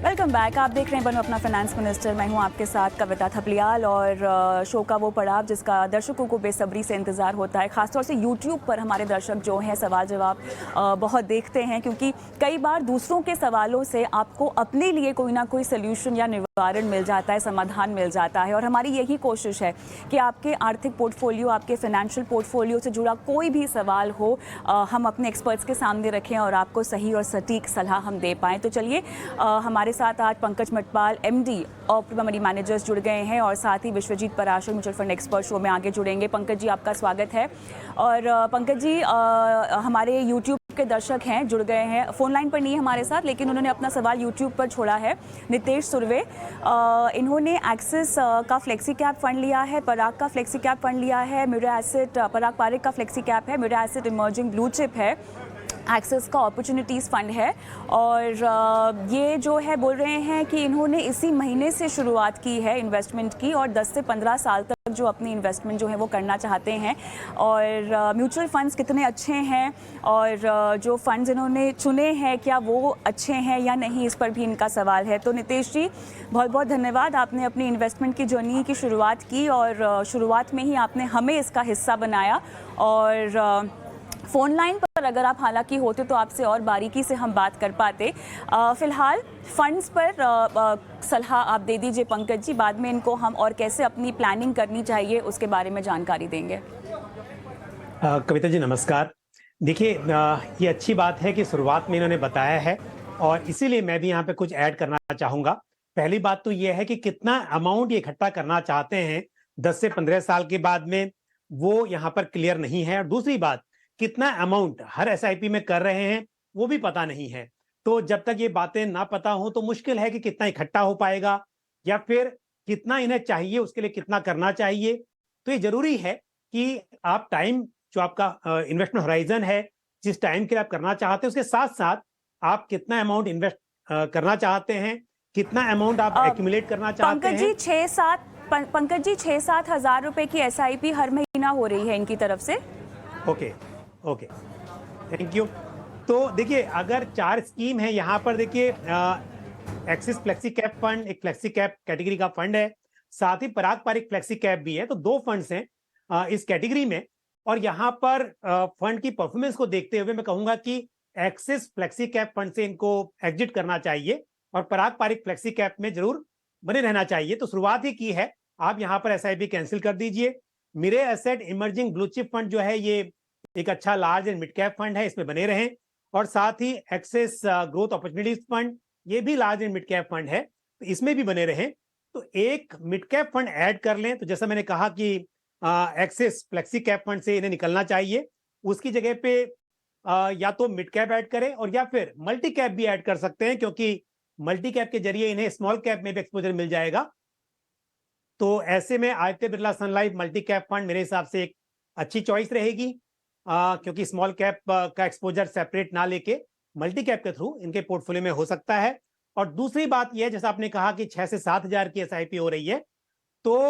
Welcome back. आप देख रहे हैं बनो अपना फाइनेंस मिनिस्टर। मैं हूं आपके साथ कविता थपलियाल और शो का वो पड़ाव जिसका दर्शकों को बेसब्री से इंतज़ार होता है। ख़ासतौर से यूट्यूब पर हमारे दर्शक जो हैं सवाल जवाब बहुत देखते हैं, क्योंकि कई बार दूसरों के सवालों से आपको अपने लिए कोई ना कोई सोल्यूशन या निवारण मिल जाता है, समाधान मिल जाता है। और हमारी यही कोशिश है कि आपके आर्थिक पोर्टफोलियो, आपके फाइनेंशियल पोर्टफोलियो से जुड़ा कोई भी सवाल हो हम अपने एक्सपर्ट्स के सामने रखें और आपको सही और सटीक सलाह हम दे पाएँ। तो चलिए हमारे साथ आज Pankaj Matpal MD of money managers जुड़ गए हैं और साथ ही Vishwajeet Parashar mutual fund expert show में आगे जुड़ेंगे। पंकज जी, आपका स्वागत है। और पंकज जी, हमारे यूट्यूब के दर्शक हैं, जुड़ गए हैं, फ़ोन लाइन पर नहीं है हमारे साथ, लेकिन उन्होंने अपना सवाल यूट्यूब पर छोड़ा है। नितेश सुरवे, इन्होंने एक्सिस का फ्लेक्सी कैप फंड लिया है, पराग का फ्लेक्सी कैप फंड लिया है, मिरा एसेट पराग पारिक का फ्लेक्सी कैप है, Mirae asset emerging blue chip है, एक्सिस का अपॉर्चुनिटीज़ फ़ंड है। और ये जो है बोल रहे हैं कि इन्होंने इसी महीने से शुरुआत की है इन्वेस्टमेंट की और 10 से 15 साल तक जो अपनी इन्वेस्टमेंट जो है वो करना चाहते हैं। और म्यूचुअल फ़ंड्स कितने अच्छे हैं और जो फ़ंड्स इन्होंने चुने हैं क्या वो अच्छे हैं या नहीं, इस पर भी इनका सवाल है। तो नितेश जी, बहुत बहुत धन्यवाद। आपने अपनी इन्वेस्टमेंट की जर्नी की शुरुआत की और शुरुआत में ही आपने हमें इसका हिस्सा बनाया। और फ़ोन लाइन पर अगर आप हालांकि होते तो आपसे और बारीकी से हम बात कर पाते। फ़िलहाल फ़ंड्स पर सलाह आप दे दीजिए पंकज जी, बाद में इनको हम और कैसे अपनी प्लानिंग करनी चाहिए उसके बारे में जानकारी देंगे। कविता जी नमस्कार। देखिए, ये अच्छी बात है कि शुरुआत में इन्होंने बताया है और इसीलिए मैं भी यहाँ पे कुछ ऐड करना चाहूँगा। पहली बात तो ये है कि कितना अमाउंट ये इकट्ठा करना चाहते हैं 10 से 15 साल के बाद में, वो यहाँ पर क्लियर नहीं है। और दूसरी बात, कितना अमाउंट हर SIP में कर रहे हैं वो भी पता नहीं है। तो जब तक ये बातें ना पता हो तो मुश्किल है कि कितना इकट्ठा हो पाएगा या फिर कितना इन्हें चाहिए, उसके लिए कितना करना चाहिए। तो ये जरूरी है कि आप टाइम, जो आपका इन्वेस्टमेंट होराइजन है, जिस टाइम के लिए आप करना चाहते हैं, उसके साथ साथ आप कितना अमाउंट इन्वेस्ट करना चाहते हैं, कितना अमाउंट आप एक्यूमुलेट करना चाहते हैं। पंकज जी 6-7 हज़ार रुपए की SIP हर महीना हो रही है इनकी तरफ से। Okay, thank you. तो देखिए, अगर 4 स्कीम है यहाँ पर, देखिए एक्सिस फ्लेक्सी कैप फंड एक फ्लेक्सी कैप कैटेगरी का फंड है, साथ ही पराग पारिक फ्लेक्सी कैप भी है। तो 2 फंड्स हैं इस कैटेगरी में। और यहाँ पर फंड की परफॉर्मेंस को देखते हुए मैं कहूंगा कि एक्सिस फ्लेक्सी कैप फंड से इनको एग्जिट करना चाहिए और पराग पारिक फ्लेक्सी कैप में जरूर बने रहना चाहिए। तो शुरुआत ही की है, आप यहाँ पर SIP कैंसिल कर दीजिए। Mirae Asset emerging blue chip fund जो है, ये एक अच्छा large and mid cap fund है, इसमें बने रहें। और साथ ही एक्सेस ग्रोथ अपॉर्चुनिटीज फंड, ये भी large and mid cap fund है, तो इसमें भी बने रहें। तो एक मिड कैप फंड ऐड कर लें। तो जैसा मैंने कहा कि एक्सेस फ्लेक्सी कैप फंड से इन्हें निकलना चाहिए, उसकी जगह पे या तो मिड कैप ऐड करें और या फिर मल्टी कैप भी ऐड कर सकते हैं, क्योंकि मल्टी कैप के जरिए इन्हें स्मॉल कैप में भी एक्सपोजर मिल जाएगा। तो ऐसे में आदित्य बिरला सन लाइफ मल्टी कैप फंड मेरे हिसाब से एक अच्छी चॉइस रहेगी, क्योंकि स्मॉल कैप का एक्सपोजर सेपरेट ना लेके मल्टी कैप के थ्रू इनके पोर्टफोलियो में हो सकता है। और दूसरी बात यह है, जैसा आपने कहा कि 6 से 7 हज़ार की SIP हो रही है, तो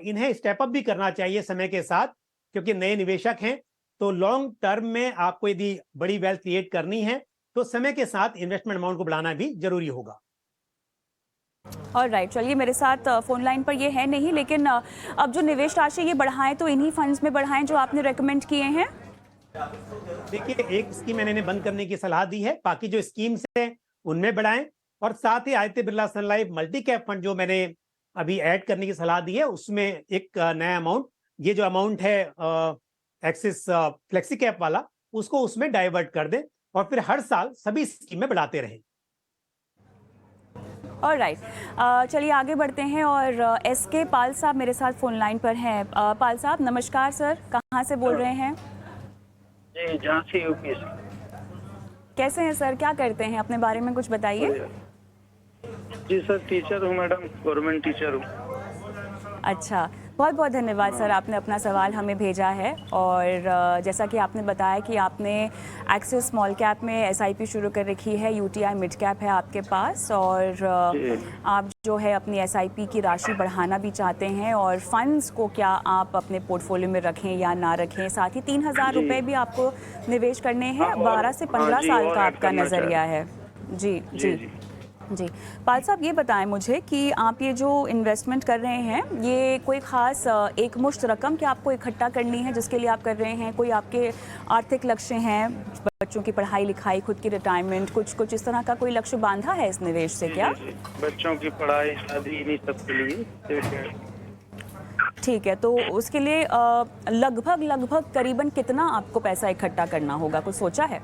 इन्हें स्टेप अप भी करना चाहिए समय के साथ, क्योंकि नए निवेशक हैं। तो लॉन्ग टर्म में आपको यदि बड़ी वेल्थ क्रिएट करनी है तो समय के साथ इन्वेस्टमेंट अमाउंट को बढ़ाना भी जरूरी होगा। ऑलराइट, चलिए, मेरे साथ फ़ोन लाइन पर ये है नहीं, लेकिन अब जो निवेश राशि ये बढ़ाएं तो इन्हीं फंड्स में बढ़ाएं जो आपने रेकमेंड किए हैं। देखिए, एक स्कीम मैंने इन्हें बंद करने की सलाह दी है, बाकी जो स्कीम्स हैं उनमें बढ़ाएं। और साथ ही आदित्य बिरला सन लाइफ मल्टी कैप फंड जो मैंने अभी ऐड करने की सलाह दी है, उसमें एक नया अमाउंट, ये जो अमाउंट है एक्सिस फ्लेक्सी कैप वाला, उसको उसमें डाइवर्ट कर दें और फिर हर साल सभी स्कीम में बढ़ाते रहें। ऑलराइट, चलिए आगे बढ़ते हैं। और SK पाल साहब मेरे साथ फ़ोन लाइन पर हैं। पाल साहब नमस्कार सर, कहाँ से बोल रहे हैं? जी, झांसी UP से। कैसे हैं सर, क्या करते हैं, अपने बारे में कुछ बताइए। जी सर, टीचर हूँ मैडम, गवर्नमेंट टीचर हूँ। अच्छा, बहुत बहुत धन्यवाद सर, आपने अपना सवाल हमें भेजा है। और जैसा कि आपने बताया कि आपने एक्सिस स्मॉल कैप में SIP शुरू कर रखी है, UTI मिड कैप है आपके पास, और आप जो है अपनी SIP की राशि बढ़ाना भी चाहते हैं और फंड्स को क्या आप अपने पोर्टफोलियो में रखें या ना रखें। साथ ही 3,000 रुपये भी आपको निवेश करने हैं, 12 से 15 साल का आपका नज़रिया है। जी जी, जी, पाल साहब ये बताएं मुझे कि आप ये जो इन्वेस्टमेंट कर रहे हैं, ये कोई ख़ास एक मुश्त रकम कि आपको इकट्ठा करनी है जिसके लिए आप कर रहे हैं? कोई आपके आर्थिक लक्ष्य हैं, बच्चों की पढ़ाई लिखाई, खुद की रिटायरमेंट, कुछ इस तरह का कोई लक्ष्य बांधा है इस निवेश से क्या? जी, बच्चों की पढ़ाई, शादी, इन्हीं सब के लिए। ठीक है, तो उसके लिए लगभग करीबन कितना आपको पैसा इकट्ठा करना होगा, कुछ सोचा है?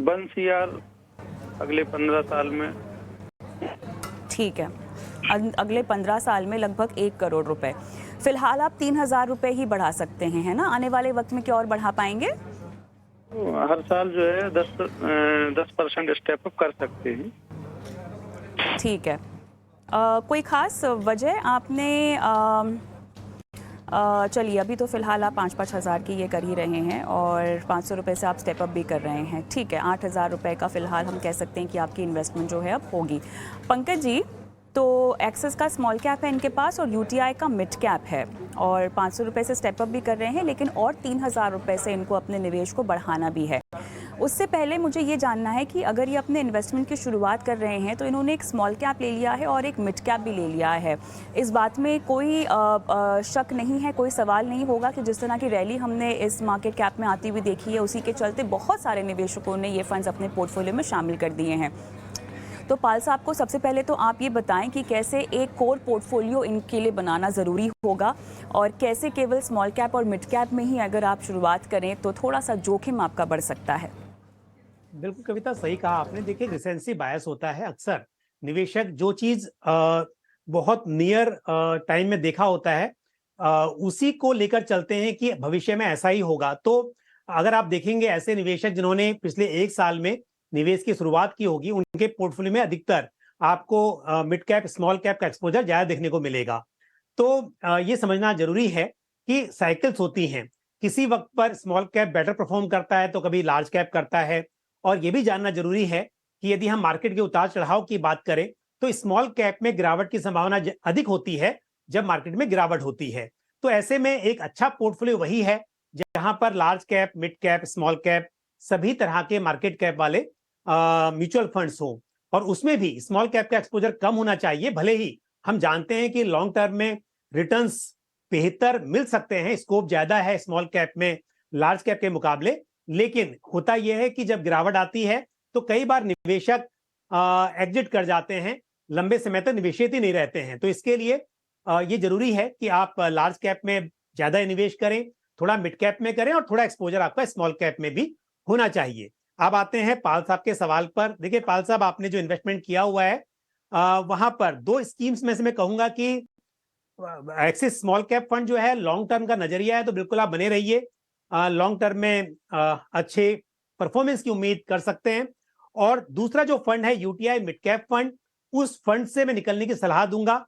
1 CR अगले 15 साल में। ठीक है, अगले 15 साल में लगभग 1 करोड़ रुपए। फिलहाल आप 3,000 रुपए ही बढ़ा सकते हैं, है ना? आने वाले वक्त में क्या और बढ़ा पाएंगे? तो हर साल जो है 10% स्टेप अप कर सकते हैं। ठीक है, कोई खास वजह आपने चलिए अभी तो फ़िलहाल आप 5-5 हज़ार की ये कर ही रहे हैं और 500 रुपये से आप स्टेप अप भी कर रहे हैं। ठीक है, 8,000 रुपये का फ़िलहाल हम कह सकते हैं कि आपकी इन्वेस्टमेंट जो है अब होगी। पंकज जी, तो एक्सिस का स्मॉल कैप है इनके पास और यूटीआई का मिड कैप है और 500 रुपये से स्टेप अप भी कर रहे हैं, लेकिन और 3,000 रुपये से इनको अपने निवेश को बढ़ाना भी है। उससे पहले मुझे ये जानना है कि अगर ये अपने इन्वेस्टमेंट की शुरुआत कर रहे हैं तो इन्होंने एक स्मॉल कैप ले लिया है और एक मिड कैप भी ले लिया है। इस बात में कोई शक नहीं है, कोई सवाल नहीं होगा कि जिस तरह की रैली हमने इस मार्केट कैप में आती हुई देखी है, उसी के चलते बहुत सारे निवेशकों ने ये फंड्स अपने पोर्टफोलियो में शामिल कर दिए हैं। तो पाल साहब को सबसे पहले तो आप ये बताएं कि कैसे एक कोर पोर्टफोलियो इनके लिए बनाना ज़रूरी होगा और कैसे केवल स्मॉल कैप और मिड कैप में ही अगर आप शुरुआत करें तो थोड़ा सा जोखिम आपका बढ़ सकता है। बिल्कुल कविता, सही कहा आपने। देखिए, रिसेंसी बायस होता है। अक्सर निवेशक जो चीज बहुत नियर टाइम में देखा होता है उसी को लेकर चलते हैं कि भविष्य में ऐसा ही होगा। तो अगर आप देखेंगे ऐसे निवेशक जिन्होंने पिछले 1 साल में निवेश की शुरुआत की होगी, उनके पोर्टफोलियो में अधिकतर आपको मिड कैप स्मॉल कैप का एक्सपोजर ज्यादा देखने को मिलेगा। तो ये समझना जरूरी है कि साइकिल्स होती हैं। किसी वक्त पर स्मॉल कैप बेटर परफॉर्म करता है तो कभी लार्ज कैप करता है। और ये भी जानना जरूरी है कि यदि हम मार्केट के उतार चढ़ाव की बात करें तो स्मॉल कैप में गिरावट की संभावना अधिक होती है जब मार्केट में गिरावट होती है। तो ऐसे में एक अच्छा पोर्टफोलियो वही है जहां पर large cap, mid cap, small cap सभी तरह के मार्केट कैप वाले म्यूचुअल फंड्स हो और उसमें भी स्मॉल कैप का एक्सपोजर कम होना चाहिए। भले ही हम जानते हैं कि लॉन्ग टर्म में रिटर्न्स बेहतर मिल सकते हैं, स्कोप ज्यादा है स्मॉल कैप में लार्ज कैप के मुकाबले, लेकिन होता यह है कि जब गिरावट आती है तो कई बार निवेशक एग्जिट कर जाते हैं, लंबे समय तक निवेशित ही नहीं रहते हैं। तो इसके लिए ये जरूरी है कि आप लार्ज कैप में ज्यादा निवेश करें, थोड़ा मिड कैप में करें और थोड़ा एक्सपोजर आपका स्मॉल कैप में भी होना चाहिए। अब आते हैं पाल साहब के सवाल पर। देखिए पाल साहब, आपने जो इन्वेस्टमेंट किया हुआ है वहां पर 2 स्कीम्स में से मैं कहूंगा कि एक्सिस स्मॉल कैप फंड जो है लॉन्ग टर्म का नजरिया है तो बिल्कुल आप बने रहिए। लॉन्ग टर्म में अच्छे परफॉर्मेंस की उम्मीद कर सकते हैं। और दूसरा जो फंड है यूटीआई मिड कैप फंड, उस फंड से मैं निकलने की सलाह दूंगा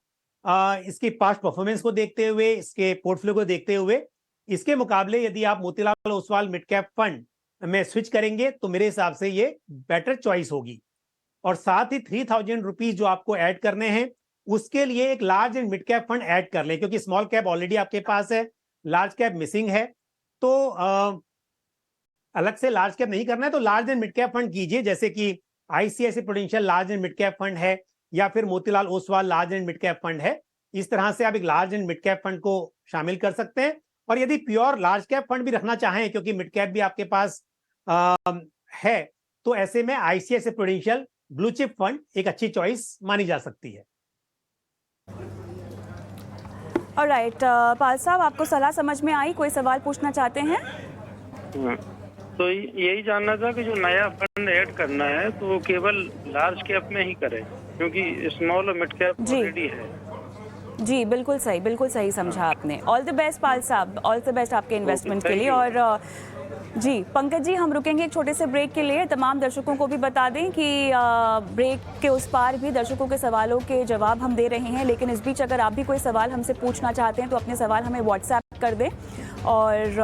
इसकी पास्ट परफॉर्मेंस को देखते हुए, इसके पोर्टफोलियो को देखते हुए। इसके मुकाबले यदि आप Motilal Oswal mid cap fund में स्विच करेंगे तो मेरे हिसाब से ये बेटर चॉइस होगी। और साथ ही 3,000 रुपीज जो आपको ऐड करने हैं उसके लिए एक large and mid cap fund add कर लें, क्योंकि स्मॉल कैप ऑलरेडी आपके पास है, लार्ज कैप मिसिंग है। तो अलग से लार्ज कैप नहीं करना है तो large and mid cap fund कीजिए, जैसे कि ICICI prudential large and mid cap fund है या फिर Motilal Oswal large and mid cap fund है। इस तरह से आप एक large and mid cap fund को शामिल कर सकते हैं। और यदि प्योर लार्ज कैप फंड भी रखना चाहें, क्योंकि मिड कैप भी आपके पास है, तो ऐसे में ICICI prudential blue chip fund एक अच्छी चॉइस मानी जा सकती है। ऑलराइट, पाल साहब आपको सलाह समझ में आई? कोई सवाल पूछना चाहते हैं? तो यही जानना था कि जो नया फंड ऐड करना है तो वो केवल लार्ज कैप में ही करें, क्योंकि स्मॉल और मिड कैप ऑलरेडी है। जी बिल्कुल सही समझा आपने। ऑल द बेस्ट पाल साहब, ऑल द बेस्ट आपके इन्वेस्टमेंट के लिए। और जी पंकज जी, हम रुकेंगे एक छोटे से ब्रेक के लिए। तमाम दर्शकों को भी बता दें कि ब्रेक के उस पार भी दर्शकों के सवालों के जवाब हम दे रहे हैं, लेकिन इस बीच अगर आप भी कोई सवाल हमसे पूछना चाहते हैं तो अपने सवाल हमें व्हाट्सएप कर दें। और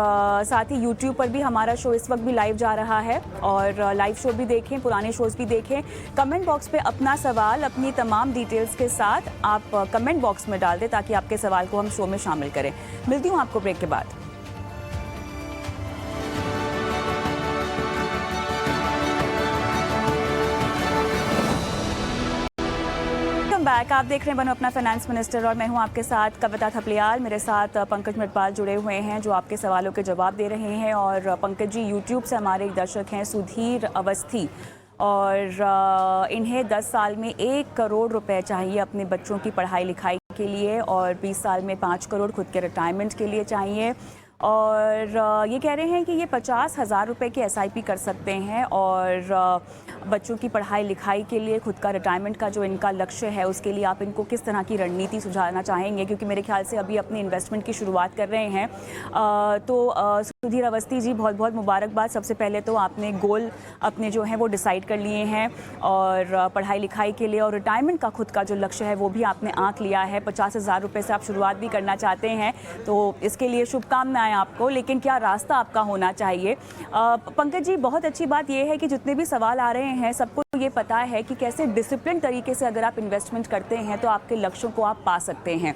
साथ ही यूट्यूब पर भी हमारा शो इस वक्त भी लाइव जा रहा है और लाइव शो भी देखें, पुराने शोज़ भी देखें। कमेंट बॉक्स पे अपना सवाल अपनी तमाम डिटेल्स के साथ आप कमेंट बॉक्स में डाल दें ताकि आपके सवाल को हम शो में शामिल करें। मिलती हूँ आपको ब्रेक के बाद। बैक। आप देख रहे हैं बनो अपना फाइनेंस मिनिस्टर और मैं हूं आपके साथ कविता थपलियाल। मेरे साथ पंकज मटपाल जुड़े हुए हैं जो आपके सवालों के जवाब दे रहे हैं। और पंकज जी यूट्यूब से हमारे एक दर्शक हैं सुधीर अवस्थी, और इन्हें 10 साल में 1 करोड़ रुपए चाहिए अपने बच्चों की पढ़ाई लिखाई के लिए और 20 साल में 5 करोड़ खुद के रिटायरमेंट के लिए चाहिए। और ये कह रहे हैं कि ये 50,000 रुपये की SIP कर सकते हैं और बच्चों की पढ़ाई लिखाई के लिए, खुद का रिटायरमेंट का जो इनका लक्ष्य है उसके लिए आप इनको किस तरह की रणनीति सुझाना चाहेंगे, क्योंकि मेरे ख्याल से अभी अपनी इन्वेस्टमेंट की शुरुआत कर रहे हैं। सुधीर अवस्थी जी, बहुत बहुत मुबारकबाद। सबसे पहले तो आपने गोल अपने जो हैं वो डिसाइड कर लिए हैं और पढ़ाई लिखाई के लिए और रिटायरमेंट का खुद का जो लक्ष्य है वो भी आपने आंक लिया है। 50,000 रुपये से आप शुरुआत भी करना चाहते हैं, तो इसके लिए शुभकामनाएं आपको। लेकिन क्या रास्ता आपका होना चाहिए? पंकज जी, बहुत अच्छी बात यह है कि जितने भी सवाल आ रहे हैं सबको ये पता है कि कैसे डिसिप्लिन तरीके से अगर आप इन्वेस्टमेंट करते हैं तो आपके लक्ष्यों को आप पा सकते हैं।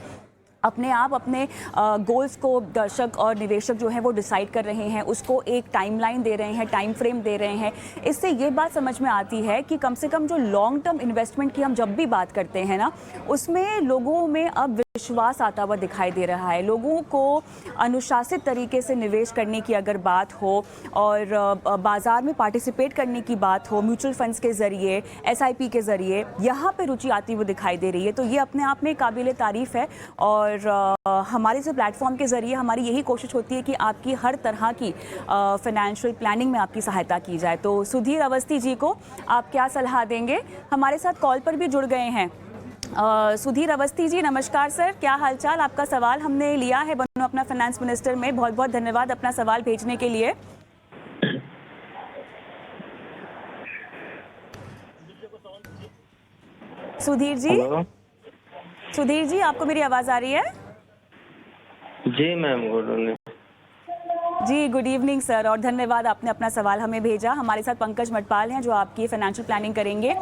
अपने आप अपने गोल्स को दर्शक और निवेशक जो हैं वो डिसाइड कर रहे हैं, उसको एक टाइमलाइन दे रहे हैं, टाइम फ्रेम दे रहे हैं। इससे ये बात समझ में आती है कि कम से कम जो लॉन्ग टर्म इन्वेस्टमेंट की हम जब भी बात करते हैं ना, उसमें लोगों में अब विश्वास आता हुआ दिखाई दे रहा है। लोगों को अनुशासित तरीके से निवेश करने की अगर बात हो और बाज़ार में पार्टिसिपेट करने की बात हो, म्यूचुअल फंड्स के ज़रिए, SIP के ज़रिए, यहाँ पे रुचि आती हुई दिखाई दे रही है। तो ये अपने आप में काबिल तारीफ़ है और हमारे से प्लेटफॉर्म के ज़रिए हमारी यही कोशिश होती है कि आपकी हर तरह की फाइनेंशियल प्लानिंग में आपकी सहायता की जाए। तो सुधीर अवस्थी जी को आप क्या सलाह देंगे? हमारे साथ कॉल पर भी जुड़ गए हैं सुधीर अवस्थी जी। नमस्कार सर, क्या हालचाल? आपका सवाल हमने लिया है बनो अपना फाइनेंस मिनिस्टर में। बहुत बहुत धन्यवाद अपना सवाल भेजने के लिए। सुधीर जी, सुधीर जी, आपको मेरी आवाज आ रही है? जी मैम, गुड इवनिंग। जी गुड इवनिंग सर, और धन्यवाद आपने अपना सवाल हमें भेजा। हमारे साथ पंकज मटपाल हैं जो आपकी फाइनेंशियल प्लानिंग करेंगे।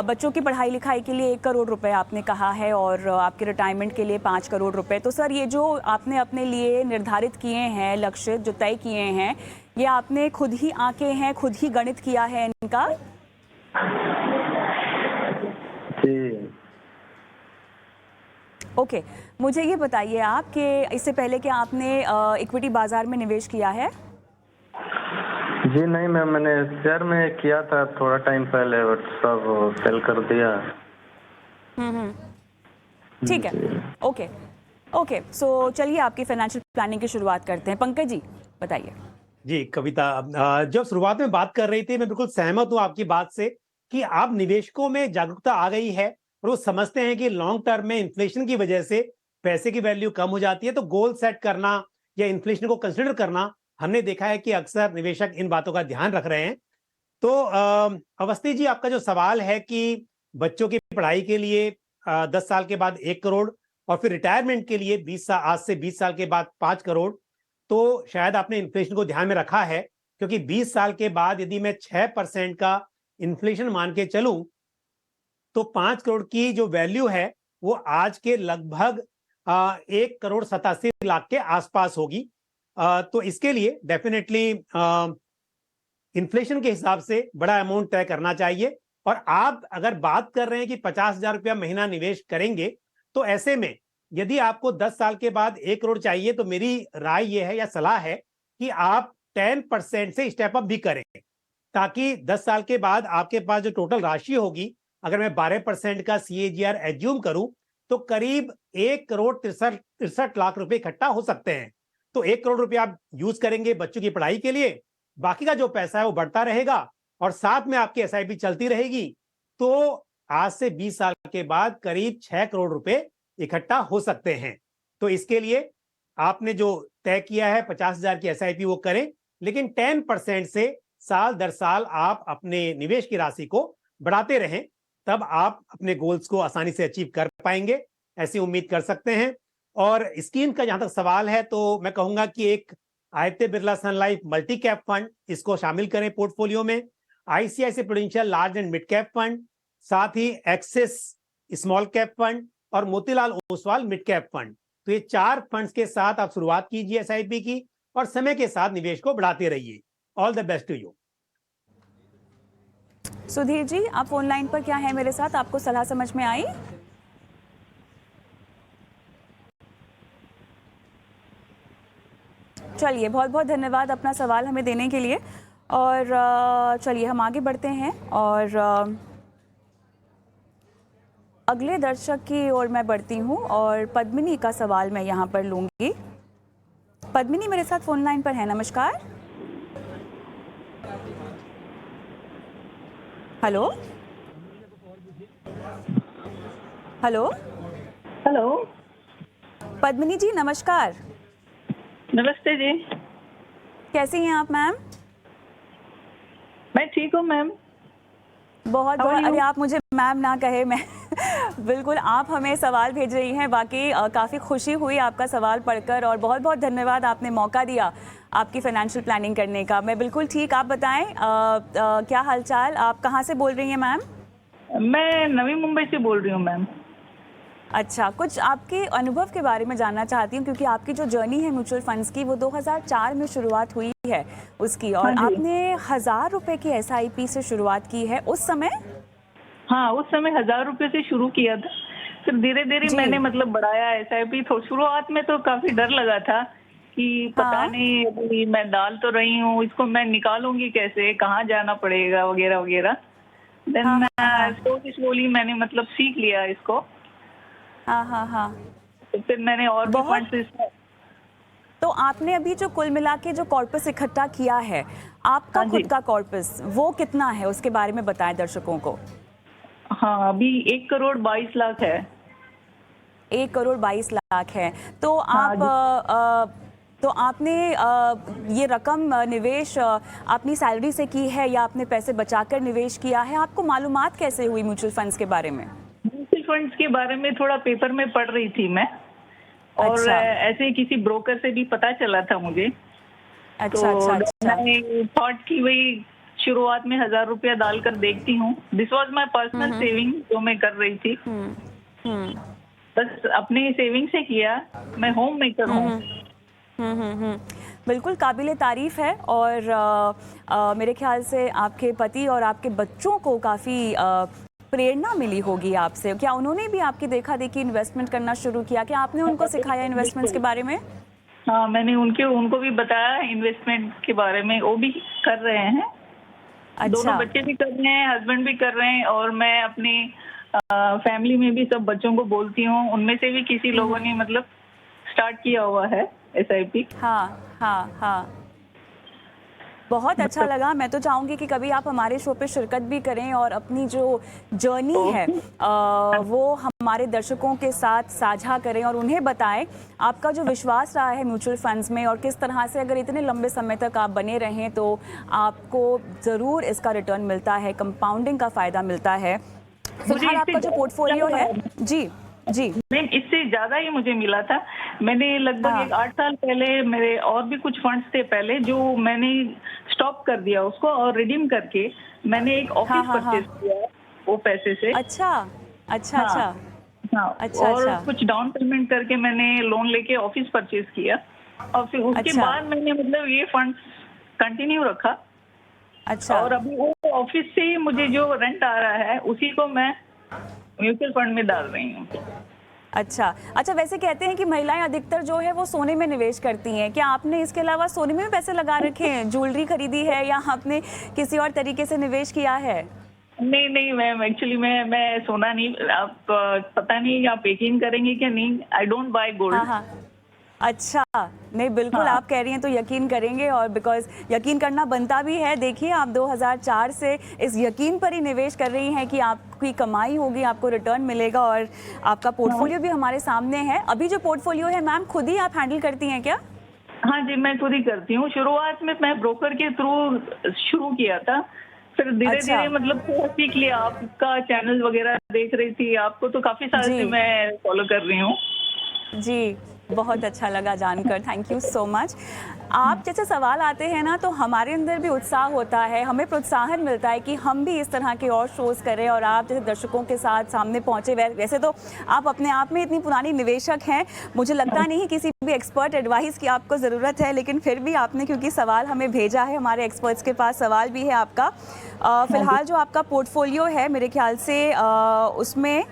बच्चों की पढ़ाई लिखाई के लिए 1 करोड़ रुपए आपने कहा है और आपके रिटायरमेंट के लिए 5 करोड़ रुपए। तो सर, ये जो आपने अपने लिए निर्धारित किए हैं, लक्ष्य जो तय किए हैं, ये आपने खुद ही आंके हैं, खुद ही गणित किया है इनका? जी ओके, मुझे ये बताइए आप कि इससे पहले क्या आपने इक्विटी बाजार में निवेश किया है? जी नहीं मैम, मैंने शेयर में किया था थोड़ा टाइम पहले, बट सब सेल कर दिया। ठीक है, ओके ओके। सो चलिए आपकी फाइनेंशियल प्लानिंग की शुरुआत करते हैं। पंकज जी बताइए। जी कविता, जब शुरुआत में बात कर रही थी मैं बिल्कुल सहमत हूं आपकी बात से कि आप निवेशकों में जागरूकता आ गई है और वो समझते हैं कि लॉन्ग टर्म में इन्फ्लेशन की वजह से पैसे की वैल्यू कम हो जाती है। तो गोल सेट करना या इन्फ्लेशन को कंसिडर करना, हमने देखा है कि अक्सर निवेशक इन बातों का ध्यान रख रहे हैं। तो अवस्थी जी, आपका जो सवाल है कि बच्चों की पढ़ाई के लिए 10 साल के बाद 1 करोड़ और फिर रिटायरमेंट के लिए आज से 20 साल के बाद 5 करोड़, तो शायद आपने इन्फ्लेशन को ध्यान में रखा है, क्योंकि 20 साल के बाद यदि मैं 6% का इन्फ्लेशन मान के चलूं तो 5 करोड़ की जो वैल्यू है वो आज के लगभग 1 करोड़ 87 लाख के आसपास होगी। तो इसके लिए डेफिनेटली इन्फ्लेशन के हिसाब से बड़ा अमाउंट तय करना चाहिए। और आप अगर बात कर रहे हैं कि 50,000 रुपया महीना निवेश करेंगे, तो ऐसे में यदि आपको 10 साल के बाद 1 करोड़ चाहिए, तो मेरी राय यह है या सलाह है कि आप 10% से स्टेप अप भी करें, ताकि 10 साल के बाद आपके पास जो टोटल राशि होगी, अगर मैं 12% का CAGR एज्यूम करूं, तो करीब 1 करोड़ 63 लाख रुपए इकट्ठा हो सकते हैं। तो 1 करोड़ रुपए आप यूज करेंगे बच्चों की पढ़ाई के लिए, बाकी का जो पैसा है वो बढ़ता रहेगा और साथ में आपकी SIP चलती रहेगी। तो आज से 20 साल के बाद करीब 6 करोड़ रुपए इकट्ठा हो सकते हैं। तो इसके लिए आपने जो तय किया है 50,000 की SIP वो करें, लेकिन 10% से साल दर साल आप अपने निवेश की राशि को बढ़ाते रहें, तब आप अपने गोल्स को आसानी से अचीव कर पाएंगे, ऐसी उम्मीद कर सकते हैं। और स्कीम का जहां तक सवाल है, तो मैं कहूंगा कि एक आदित्य बिरला सन लाइफ मल्टी कैप फंड, इसको शामिल करें पोर्टफोलियो में। ICICI prudential large and mid cap fund, साथ ही एक्सिस स्मॉल कैप फंड और Motilal Oswal mid cap fund. तो ये 4 फंड्स के साथ आप शुरुआत कीजिए SIP की और समय के साथ निवेश को बढ़ाते रहिए। All the best to you. Sudhir ji, आप फोन लाइन पर क्या है मेरे साथ? आपको सलाह समझ में आई? चलिए, बहुत बहुत धन्यवाद अपना सवाल हमें देने के लिए। और चलिए हम आगे बढ़ते हैं और अगले दर्शक की ओर मैं बढ़ती हूँ और पद्मिनी का सवाल मैं यहाँ पर लूँगी। पद्मिनी मेरे साथ फोन लाइन पर है। नमस्कार। Hello hello hello. Padmini ji नमस्कार। नमस्ते जी। कैसी हैं आप मैम? मैं ठीक हूँ मैम। बहुत How are बहुत you? अरे आप मुझे मैम ना कहे, मैं बिल्कुल आप हमें सवाल भेज रही हैं। वाकई काफ़ी खुशी हुई आपका सवाल पढ़कर और बहुत बहुत धन्यवाद, आपने मौका दिया आपकी फाइनेंशियल प्लानिंग करने का। मैं बिल्कुल ठीक, आप बताएं क्या हालचाल, आप कहाँ से बोल रही हैं मैम? मैं नवी मुंबई से बोल रही हूँ मैम। अच्छा, कुछ आपके अनुभव के बारे में जानना चाहती हूँ क्योंकि आपकी जो जर्नी है म्यूचुअल फंड्स की वो 2004 में शुरुआत हुई है उसकी, और हाँ जी। आपने 1000 रुपए की SIP से शुरुआत की है उस समय। हाँ, उस समय 1000 रुपये से शुरू किया था। फिर धीरे धीरे जी। मैंने मतलब बढ़ाया SIP। तो शुरुआत में तो काफी डर लगा था कि पता हाँ। नहीं अभी मैं डाल तो रही हूँ, इसको मैं निकालूंगी कैसे, कहाँ जाना पड़ेगा वगैरह वगैरह। हाँ, देन हाँ। स्लोली मैंने मतलब सीख लिया इसको। हाँ हाँ हाँ। तो फिर मैंने और भी बहुत। फंड्स तो आपने अभी जो कुल मिला के जो कॉर्पस इकट्ठा किया है, आपका हाँ जी। खुद का कॉर्पस वो कितना है, उसके बारे में बताएं दर्शकों को। हाँ, अभी 1 करोड़ 22 लाख है। 1 करोड़ 22 लाख है। तो हाँ आप जी। तो आपने ये रकम निवेश अपनी सैलरी से की है या आपने पैसे बचाकर निवेश किया है? आपको मालूमात कैसे हुई म्यूचुअल फंड्स के बारे में? म्यूचुअल फंड्स के बारे में थोड़ा पेपर में पढ़ रही थी मैं, और अच्छा। ऐसे ही किसी ब्रोकर से भी पता चला था मुझे। अच्छा अच्छा अच्छा। मैंने थॉट की वही शुरुआत में 1000 रुपया डालकर देखती हूँ। This was my personal saving जो मैं कर रही थी। हम्म बस अपनी सेविंग से किया। मैं होम मेकर हूँ। बिल्कुल काबिले तारीफ है। और मेरे ख्याल से आपके पति और आपके बच्चों को काफ़ी प्रेरणा मिली होगी आपसे। क्या उन्होंने भी आपकी देखा देखी इन्वेस्टमेंट करना शुरू किया? क्या आपने उनको सिखाया इन्वेस्टमेंट्स के बारे में? हाँ, मैंने उनको भी बताया इन्वेस्टमेंट के बारे में। वो भी कर रहे हैं। दोनों अच्छा। बच्चे भी कर रहे हैं, हस्बैंड भी कर रहे हैं, और मैं अपनी फैमिली में भी सब बच्चों को बोलती हूँ। उनमें से भी किसी लोगों ने मतलब स्टार्ट किया हुआ है SIP। हाँ हाँ हाँ, बहुत अच्छा लगा। मैं तो चाहूँगी कि कभी आप हमारे शो पे शिरकत भी करें और अपनी जो जर्नी है वो हमारे दर्शकों के साथ साझा करें और उन्हें बताएं आपका जो विश्वास रहा है म्यूचुअल फंड्स में और किस तरह से अगर इतने लंबे समय तक आप बने रहें तो आपको ज़रूर इसका रिटर्न मिलता है, कंपाउंडिंग का फ़ायदा मिलता है। फिलहाल आपका जो पोर्टफोलियो है, जी जी नहीं, इससे ज्यादा ही मुझे मिला था। मैंने लगभग हाँ। 8 साल पहले मेरे और भी कुछ फंड्स थे पहले, जो मैंने स्टॉप कर दिया उसको, और रिडीम करके मैंने एक ऑफिस हाँ, परचेज किया वो पैसे से। अच्छा अच्छा हाँ, अच्छा हाँ। अच्छा और अच्छा कुछ डाउन पेमेंट करके मैंने लोन लेके ऑफिस परचेज किया, और फिर उसके अच्छा। बाद मैंने मतलब ये फंड्स कंटिन्यू रखा। अच्छा और अभी वो ऑफिस से मुझे जो रेंट आ रहा है उसी को मैं म्यूचुअल फंड में डाल रही हूँ। अच्छा अच्छा। वैसे कहते हैं कि महिलाएं अधिकतर जो है वो सोने में निवेश करती हैं। क्या आपने इसके अलावा सोने में भी पैसे लगा रखे हैं, ज्वेलरी खरीदी है या आपने किसी और तरीके से निवेश किया है? नहीं नहीं मैम, एक्चुअली मैं सोना नहीं। आप पता नहीं आप यकीन करेंगे क्या नहीं, आई डोंट बाय हाँ गोल्ड। हाँ। अच्छा, नहीं बिल्कुल हाँ। आप कह रही हैं तो यकीन करेंगे, और बिकॉज यकीन करना बनता भी है। देखिए आप 2004 से इस यकीन पर ही निवेश कर रही हैं कि आपकी कमाई होगी, आपको रिटर्न मिलेगा, और आपका पोर्टफोलियो भी हमारे सामने है। अभी जो पोर्टफोलियो है मैम खुद ही आप हैंडल करती हैं क्या? हाँ जी, मैं खुद ही करती हूँ। शुरुआत में मैं ब्रोकर के थ्रू शुरू किया था, फिर धीरे अच्छा। धीरे मतलब थोड़ा सीख लिया। आपका चैनल वगैरह देख रही थी, आपको तो काफी साल जी। से मैं फॉलो कर रही हूँ। जी, बहुत अच्छा लगा जानकर, थैंक यू सो मच। आप जैसे सवाल आते हैं ना तो हमारे अंदर भी उत्साह होता है, हमें प्रोत्साहन मिलता है कि हम भी इस तरह के और शोज़ करें और आप जैसे दर्शकों के साथ सामने पहुँचे। वैसे तो आप अपने आप में इतनी पुरानी निवेशक हैं, मुझे लगता नहीं किसी भी एक्सपर्ट एडवाइस की आपको ज़रूरत है, लेकिन फिर भी आपने क्योंकि सवाल हमें भेजा है, हमारे एक्सपर्ट्स के पास सवाल भी है आपका। फ़िलहाल जो आपका पोर्टफोलियो है मेरे ख्याल से उसमें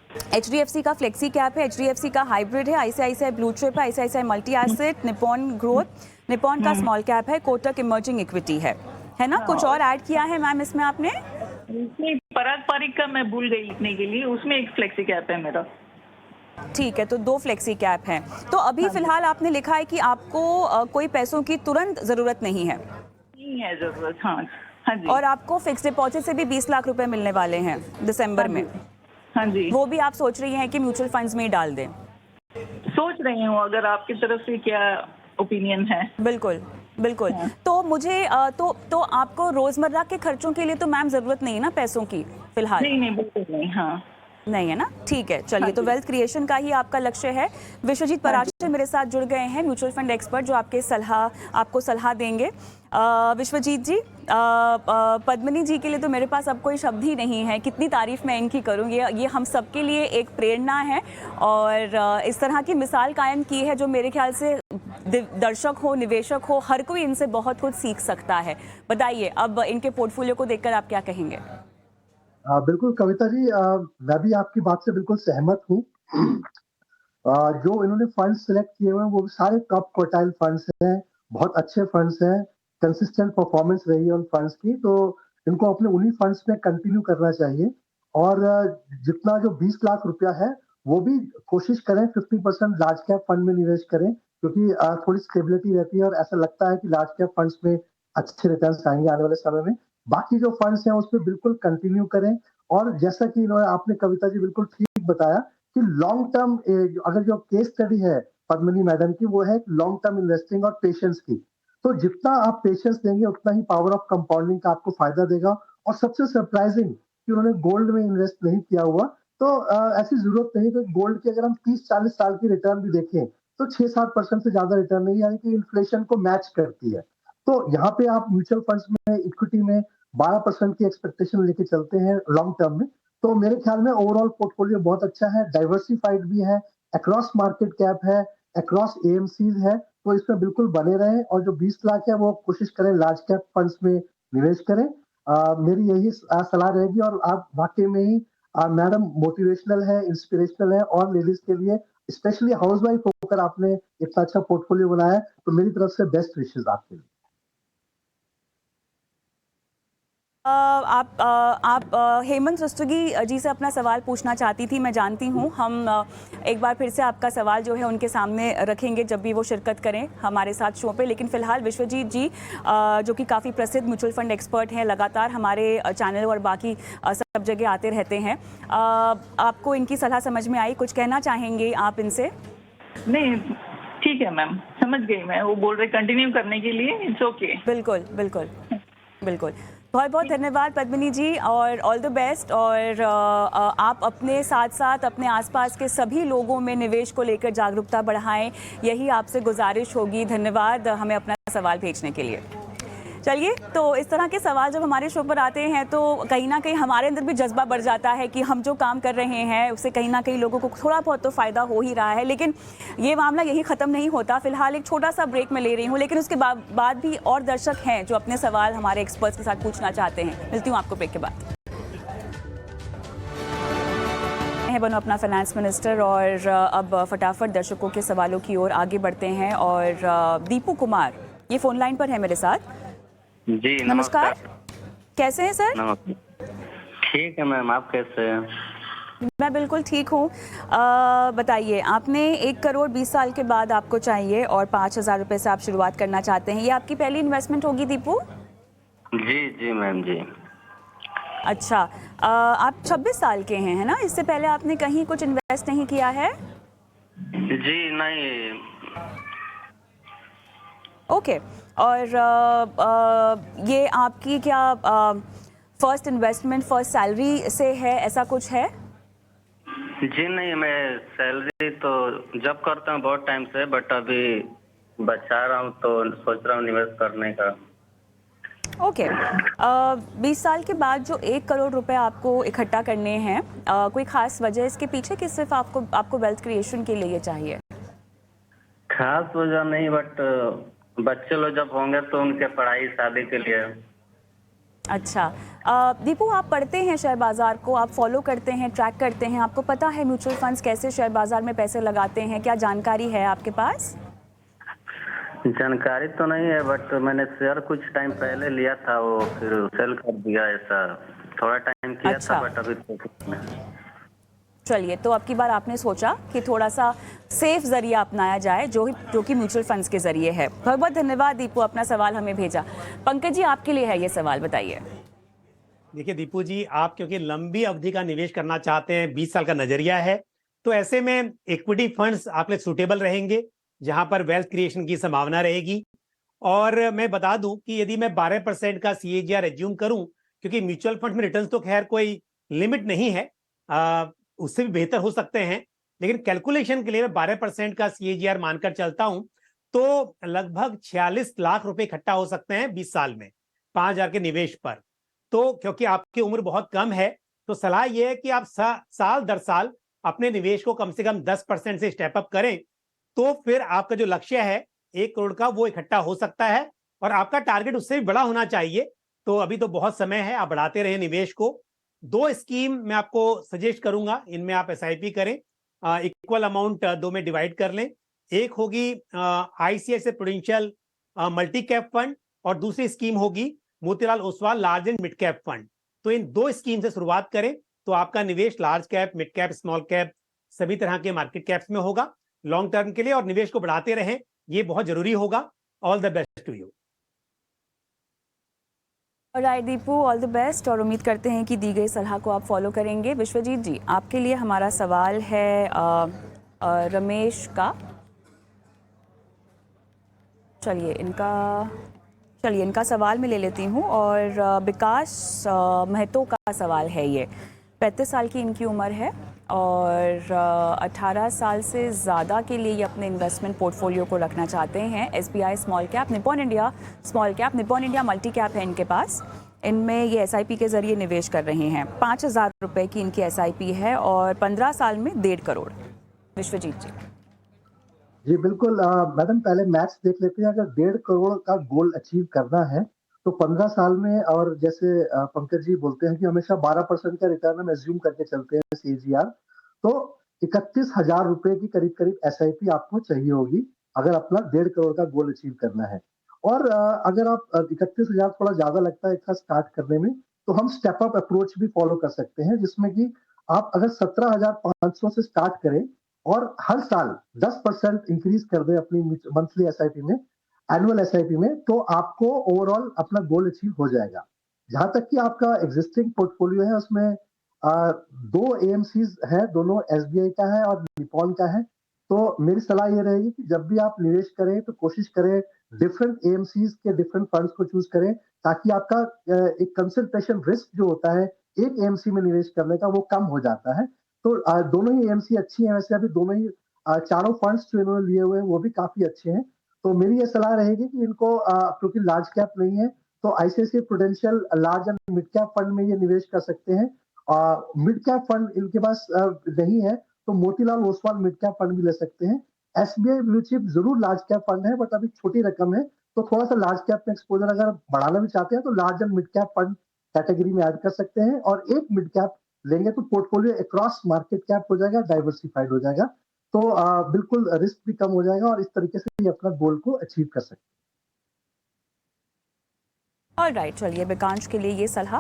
HDFC का फ्लेक्सी कैप है, HDFC का हाइब्रिड है, ICICI ब्लू चिप है, ICICI multi asset, Nippon growth, Nippon का स्मॉल कैप है, कोटक इमर्जिंग इक्विटी है ना? कुछ और ऐड किया है मैम इसमें आपने? उसमें पराग पारिक का मैं भूल गई लिखने के लिए, उसमें एक फ्लेक्सी कैप है मेरा। ठीक है, तो 2 फ्लेक्सी कैप हैं। तो अभी फिलहाल आपने लिखा है कि आपको कोई पैसों की तुरंत ज़रूरत नहीं है नहीं है जरूरत। हाँ हाँ जी। और आपको फिक्स डिपॉजिट से भी 20 लाख रुपए मिलने वाले हैं दिसंबर में। हाँ जी, वो भी आप सोच रही हैं कि म्यूचुअल फंड्स में ही डाल दें? सोच रही हूँ, अगर आपकी तरफ से क्या ओपिनियन है। बिल्कुल बिल्कुल। तो मुझे तो आपको रोजमर्रा के खर्चों के लिए तो मैम जरूरत नहीं है ना पैसों की फिलहाल? नहीं नहीं, बिल्कुल नहीं। हाँ नहीं है ना? ठीक है, चलिए। तो वेल्थ क्रिएशन का ही आपका लक्ष्य है। विश्वजीत पराशर मेरे साथ जुड़ गए हैं, म्यूचुअल फंड एक्सपर्ट, जो आपको सलाह देंगे। विश्वजीत जी, पद्मिनी जी के लिए तो मेरे पास अब कोई शब्द ही नहीं है, कितनी तारीफ मैं इनकी करूँ। ये हम सबके लिए एक प्रेरणा है और इस तरह की मिसाल कायम की है जो मेरे ख्याल से दर्शक हो, निवेशक हो, हर कोई इनसे बहुत कुछ सीख सकता है। बताइए, अब इनके पोर्टफोलियो को देखकर आप क्या कहेंगे? बिल्कुल कविता जी, मैं भी आपकी बात से बिल्कुल सहमत हूँ। जो इन्होंने फंड्स सिलेक्ट किए हुए हैं वो सारे टॉप क्वार्टाइल फंड्स हैं, बहुत अच्छे फंड्स हैं, कंसिस्टेंट परफॉर्मेंस रही है उन फंड्स की, तो इनको अपने उन्हीं फंड्स में कंटिन्यू करना चाहिए। और जितना जो 20 लाख रुपया है वो भी कोशिश करें 50% लार्ज कैप फंड में निवेश करें, क्योंकि थोड़ी स्टेबिलिटी रहती है और ऐसा लगता है कि लार्ज कैप फंड्स में अच्छे रिटर्न्स आएंगे आने वाले समय में। बाकी जो फंड्स हैं उसमें बिल्कुल कंटिन्यू करें। और जैसा कि आपने कविता जी बिल्कुल ठीक बताया कि लॉन्ग टर्म, अगर जो केस स्टडी है पद्मिनी मैडम की, वो है लॉन्ग टर्म इन्वेस्टिंग और पेशेंस की। तो जितना आप पेशेंस देंगे उतना ही पावर ऑफ कंपाउंडिंग का आपको फायदा देगा। और सबसे सरप्राइजिंग कि उन्होंने गोल्ड में इन्वेस्ट नहीं किया हुआ, तो ऐसी जरूरत नहीं। तो गोल्ड की अगर हम 30-40 साल की रिटर्न भी देखें तो 6-7% से ज्यादा रिटर्न नहीं, यानी कि इन्फ्लेशन को मैच करती है। तो यहाँ पे आप म्यूचुअल फंड्स में, इक्विटी में 12% की एक्सपेक्टेशन लेके चलते हैं लॉन्ग टर्म में, तो मेरे ख्याल में ओवरऑल पोर्टफोलियो बहुत अच्छा है, डाइवर्सिफाइड भी है, अक्रॉस मार्केट कैप है, अक्रॉस एएमसीज है, तो इसमें बिल्कुल बने रहें। और जो 20 लाख है वो कोशिश करें लार्ज कैप फंड्स में निवेश करें। मेरी यही सलाह रहेगी। और आप वाकई में ही मैडम मोटिवेशनल है, इंस्पिरेशनल है, और लेडीज के लिए, स्पेशली हाउसवाइफ होकर आपने इतना अच्छा पोर्टफोलियो बनाया है, तो मेरी तरफ से बेस्ट विशेष आपके लिए। आप हेमंत रस्तोगी जी से अपना सवाल पूछना चाहती थी, मैं जानती हूँ। हम एक बार फिर से आपका सवाल जो है उनके सामने रखेंगे जब भी वो शिरकत करें हमारे साथ शो पे। लेकिन फिलहाल विश्वजीत जी, जो कि काफ़ी प्रसिद्ध म्यूचुअल फंड एक्सपर्ट हैं, लगातार हमारे चैनल और बाकी सब जगह आते रहते हैं, आपको इनकी सलाह समझ में आई? कुछ कहना चाहेंगे आप इनसे? नहीं, ठीक है मैम, समझ गई मैं। वो बोल रहे कंटिन्यू करने के लिए, इट्स ओके। बिल्कुल बिल्कुल बिल्कुल। बहुत बहुत धन्यवाद पद्मिनी जी, और ऑल द बेस्ट। और आप अपने साथ साथ अपने आसपास के सभी लोगों में निवेश को लेकर जागरूकता बढ़ाएं, यही आपसे गुजारिश होगी। धन्यवाद हमें अपना सवाल भेजने के लिए। चलिए, तो इस तरह के सवाल जब हमारे शो पर आते हैं तो कहीं ना कहीं हमारे अंदर भी जज्बा बढ़ जाता है कि हम जो काम कर रहे हैं उससे कहीं ना कहीं लोगों को थोड़ा बहुत तो फ़ायदा हो ही रहा है। लेकिन ये मामला यही ख़त्म नहीं होता। फिलहाल एक छोटा सा ब्रेक में ले रही हूँ, लेकिन उसके बाद भी और दर्शक हैं जो अपने सवाल हमारे एक्सपर्ट्स के साथ पूछना चाहते हैं। मिलती हूँ आपको ब्रेक के बाद। बनो अपना फाइनेंस मिनिस्टर, और अब फटाफट दर्शकों के सवालों की ओर आगे बढ़ते हैं। और दीपू कुमार ये फ़ोन लाइन पर है मेरे साथ। जी नमस्कार, कैसे हैं सर? नमस्कार, ठीक है मैम, आप कैसे हैं? मैं बिल्कुल ठीक हूँ। बताइए, आपने 1 करोड़ 20 साल के बाद आपको चाहिए और 5,000 रुपये से आप शुरुआत करना चाहते हैं। ये आपकी पहली इन्वेस्टमेंट होगी दीपू? जी जी मैम जी। अच्छा, आप 26 साल के हैं, है ना? इससे पहले आपने कहीं कुछ इन्वेस्ट नहीं किया है? जी नहीं। ओके। और ये आपकी क्या फर्स्ट इन्वेस्टमेंट फर्स्ट सैलरी से है, ऐसा कुछ है? जी नहीं, मैं सैलरी तो जब करता हूँ बहुत टाइम से, बट अभी बचा रहा हूँ तो सोच रहा हूँ निवेश करने का। ओके। 20 साल के बाद जो 1 करोड़ रुपए आपको इकट्ठा करने हैं, कोई खास वजह इसके पीछे कि सिर्फ आपको वेल्थ क्रिएशन के लिए चाहिए? खास वजह नहीं, बट बच्चे लोग जब होंगे तो उनके पढ़ाई शादी के लिए। अच्छा। दीपू, आप पढ़ते हैं शेयर बाज़ार को, आप फॉलो करते हैं, ट्रैक करते हैं, आपको पता है म्यूचुअल फंड्स कैसे शेयर बाज़ार में पैसे लगाते हैं, क्या जानकारी है आपके पास? जानकारी तो नहीं है, बट मैंने शेयर कुछ टाइम पहले लिया था, वो फिर सेल कर दिया। ऐसा थोड़ा टाइम किया अच्छा। था, बट अभी तो कुछ नहीं। चलिए, तो अब की बार आपने सोचा कि थोड़ा सा सेफ जरिया अपनाया जाए, जो कि म्यूचुअल फंड्स के जरिए है। बहुत बहुत धन्यवाद दीपू, अपना सवाल हमें भेजा। पंकज जी, आपके लिए है ये सवाल, बताइए। देखिए दीपू जी, आप क्योंकि लंबी अवधि का निवेश करना चाहते हैं, 20 साल का नजरिया है, तो ऐसे में इक्विटी फंड्स आपके लिए सूटेबल रहेंगे, जहां पर वेल्थ क्रिएशन की संभावना रहेगी। और मैं बता दूं कि यदि मैं 12% का CAGR एज्यूम करूं, क्योंकि म्यूचुअल फंड में रिटर्न्स तो खैर कोई लिमिट नहीं है, उससे भी बेहतर हो सकते हैं, लेकिन कैलकुलेशन के लिए मैं 12% का CAGR मानकर चलता हूं, तो लगभग 46 लाख रुपए इकट्ठा हो सकते हैं 20 साल में 5,000 के निवेश पर। तो क्योंकि आपकी उम्र बहुत कम है, तो सलाह यह है कि आप साल दर साल अपने निवेश को कम से कम 10% से स्टेप अप करें, तो फिर आपका जो लक्ष्य है 1 करोड़ का, वो इकट्ठा हो सकता है। और आपका टारगेट उससे भी बड़ा होना चाहिए। तो अभी तो बहुत समय है, आप बढ़ाते रहे निवेश को। 2 स्कीम मैं आपको सजेस्ट करूंगा, इनमें आप SIP करें, इक्वल अमाउंट 2 में डिवाइड कर लें। एक होगी ICICI prudential multi cap fund, और दूसरी स्कीम होगी Motilal Oswal large and mid cap fund. तो इन 2 स्कीम से शुरुआत करें, तो आपका निवेश large cap, mid cap, small cap सभी तरह के मार्केट कैप्स में होगा लॉन्ग टर्म के लिए, और निवेश को बढ़ाते रहें, ये बहुत जरूरी होगा। All the best to you. Right Deepu, all the best, और उम्मीद करते हैं कि दी गई सलाह को आप फॉलो करेंगे। विश्वजीत जी, आपके लिए हमारा सवाल है रमेश का। चलिए इनका सवाल मैं ले लेती हूँ। और विकास महतो का सवाल है ये। 35 साल की इनकी उम्र है और 18 साल से ज़्यादा के लिए ये अपने इन्वेस्टमेंट पोर्टफोलियो को रखना चाहते हैं। SBI small cap, Nippon India small cap, Nippon India multi cap है इनके पास। इनमें ये SIP के ज़रिए निवेश कर रहे हैं। 5,000 रुपये की इनकी SIP है और 15 साल में 1.5 करोड़। विश्वजीत जी। जी बिल्कुल। मैडम, पहले मैथ्स देख लेते हैं। अगर 1.5 करोड़ का गोल अचीव करना है तो 15 साल में, और जैसे पंकज जी बोलते हैं कि हमेशा 12% का रिटर्न हम एज्यूम करके चलते हैं CAGR, तो 31,000 रुपए की करीब करीब SIP आपको चाहिए होगी अगर अपना 1.5 करोड़ का गोल अचीव करना है। और अगर आप 31,000 थोड़ा ज्यादा लगता है एक साथ स्टार्ट करने में, तो हम स्टेप अप अप्रोच भी फॉलो कर सकते हैं, जिसमें कि आप अगर 17,500 से स्टार्ट करें और हर साल 10% इंक्रीज कर दें अपनी मंथली SIP में, एनुअल SIP में, तो आपको ओवरऑल अपना गोल अचीव हो जाएगा। जहां तक कि आपका एग्जिस्टिंग पोर्टफोलियो है, उसमें 2 AMCs है, दोनों SBI का है और निपॉन का है। तो मेरी सलाह ये रहेगी कि जब भी आप निवेश करें तो कोशिश करें डिफरेंट AMCs के डिफरेंट फंड्स को चूज करें, ताकि आपका एक कंसंट्रेशन रिस्क जो होता है एक AMC में निवेश करने का, वो कम हो जाता है। तो दोनों ही AMC अच्छी हैं। वैसे अभी दोनों ही चारों फंड्स जो इन्होंने लिए हुए हैं वो भी काफी अच्छे हैं। तो मेरी ये सलाह रहेगी कि इनको, क्योंकि लार्ज कैप नहीं है, तो ICICI prudential large and mid cap fund में ये निवेश कर सकते हैं। मिड कैप फंड इनके पास नहीं है, तो Motilal Oswal mid cap fund भी ले सकते हैं। SBI ब्लू चिप जरूर लार्ज कैप फंड है, बट अभी छोटी रकम है, तो थोड़ा सा लार्ज कैप में एक्सपोजर अगर बढ़ाना भी चाहते हैं तो large and mid cap fund category में ऐड कर सकते हैं। और एक मिड कैप लेंगे तो पोर्टफोलियो अक्रॉस मार्केट कैप हो जाएगा, डाइवर्सिफाइड हो जाएगा। तो बिल्कुल रिस्क भी कम हो जाएगा और इस तरीके से ये अपना गोल को अचीव कर सकते हैं। ऑलराइट, चलिए विकांश के लिए ये सलाह।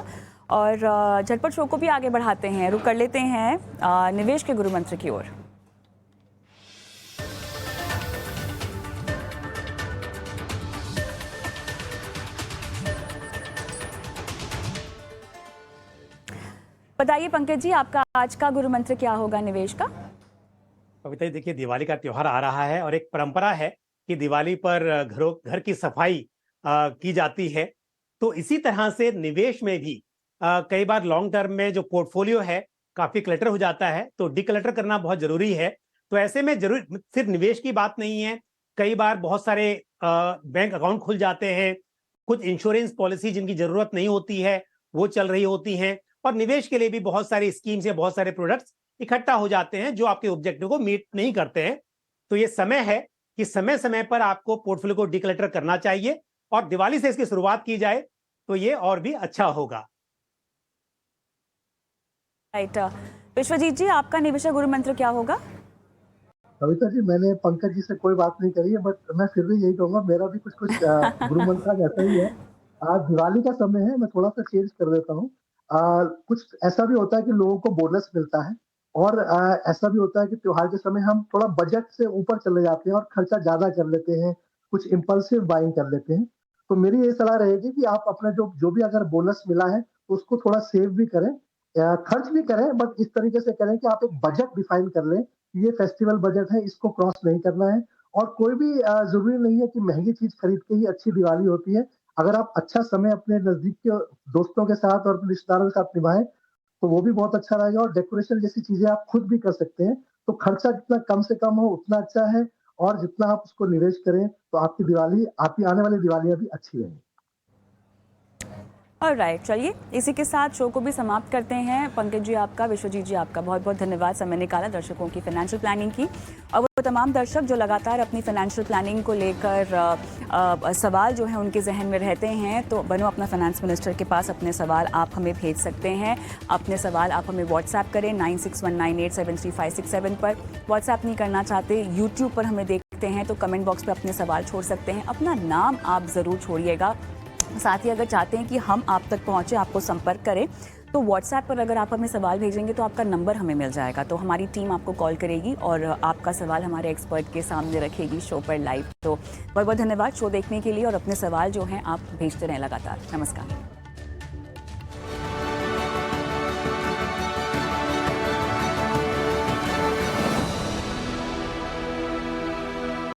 और झटपट शो को भी आगे बढ़ाते हैं, रुक कर लेते हैं निवेश के गुरु मंत्र की ओर। बताइए पंकज जी, आपका आज का गुरु मंत्र क्या होगा निवेश का? कविता जी, देखिए दिवाली का त्योहार आ रहा है और एक परंपरा है कि दिवाली पर घर की सफाई की जाती है। तो इसी तरह से निवेश में भी कई बार लॉन्ग टर्म में जो पोर्टफोलियो है काफी क्लटर हो जाता है, तो डिक्लटर करना बहुत जरूरी है। तो ऐसे में जरूर सिर्फ निवेश की बात नहीं है, कई बार बहुत सारे बैंक अकाउंट खुल जाते हैं, कुछ इंश्योरेंस पॉलिसी जिनकी जरूरत नहीं होती है वो चल रही होती हैं, और निवेश के लिए भी बहुत सारी स्कीम्स या बहुत सारे प्रोडक्ट्स इकट्ठा हो जाते हैं जो आपके ऑब्जेक्टिव को मीट नहीं करते हैं। तो ये समय है कि समय समय पर आपको पोर्टफोलियो को डिक्लटर करना चाहिए और दिवाली से इसकी शुरुआत की जाए। तो ये और भी अच्छा होगा। राइट, विश्वजीत जी, आपका निवेशक गुरु मंत्र क्या होगा? कविता जी, मैंने पंकज जी से कोई बात नहीं करी है, बट मैं फिर भी यही कहूंगा, मेरा भी कुछ कुछ गुरु मंत्र आज ऐसा ही है। आज दिवाली का समय है, मैं थोड़ा सा चेंज कर देता हूँ। कुछ ऐसा भी होता है कि लोगों को बोनस मिलता है, और ऐसा भी होता है कि त्योहार के समय हम थोड़ा बजट से ऊपर चले जाते हैं और खर्चा ज्यादा कर लेते हैं, कुछ इम्पल्सिव बाइंग कर लेते हैं। तो मेरी ये सलाह रहेगी कि आप अपना जो जो भी अगर बोनस मिला है उसको थोड़ा सेव भी करें, खर्च भी करें, बट इस तरीके से करें कि आप एक बजट डिफाइन कर लें। ये फेस्टिवल बजट है, इसको क्रॉस नहीं करना है। और कोई भी जरूरी नहीं है कि महंगी चीज खरीद के ही अच्छी दिवाली होती है। अगर आप अच्छा समय अपने नजदीक के दोस्तों के साथ और अपने रिश्तेदारों के साथ निभाएं तो वो भी बहुत अच्छा रहेगा। और डेकोरेशन जैसी चीजें आप खुद भी कर सकते हैं। तो खर्चा जितना कम से कम हो उतना अच्छा है, और जितना आप उसको निवेश करें तो आपकी दिवाली, आपकी आने वाली दिवालियां भी अच्छी रहेंगी। ऑलराइट, चलिए इसी के साथ शो को भी समाप्त करते हैं। पंकज जी आपका, विश्वजीत जी आपका बहुत बहुत धन्यवाद समय निकाला दर्शकों की फाइनेंशियल प्लानिंग की। और वो तमाम दर्शक जो लगातार अपनी फाइनेंशियल प्लानिंग को लेकर सवाल जो है उनके जहन में रहते हैं, तो बनो अपना फाइनेंस मिनिस्टर के पास अपने सवाल आप हमें भेज सकते हैं। अपने सवाल आप हमें व्हाट्सएप करें 9619873567 पर। व्हाट्सएप नहीं करना चाहते, यूट्यूब पर हमें देखते हैं तो कमेंट बॉक्स पर अपने सवाल छोड़ सकते हैं। अपना नाम आप ज़रूर छोड़िएगा। साथ ही अगर चाहते हैं कि हम आप तक पहुंचे, आपको संपर्क करें, तो व्हाट्सएप पर अगर आप हमें सवाल भेजेंगे तो आपका नंबर हमें मिल जाएगा। तो हमारी टीम आपको कॉल करेगी और आपका सवाल हमारे एक्सपर्ट के सामने रखेगी शो पर लाइव। तो बहुत बहुत धन्यवाद शो देखने के लिए, और अपने सवाल जो हैं आप भेजते रहें लगातार। नमस्कार।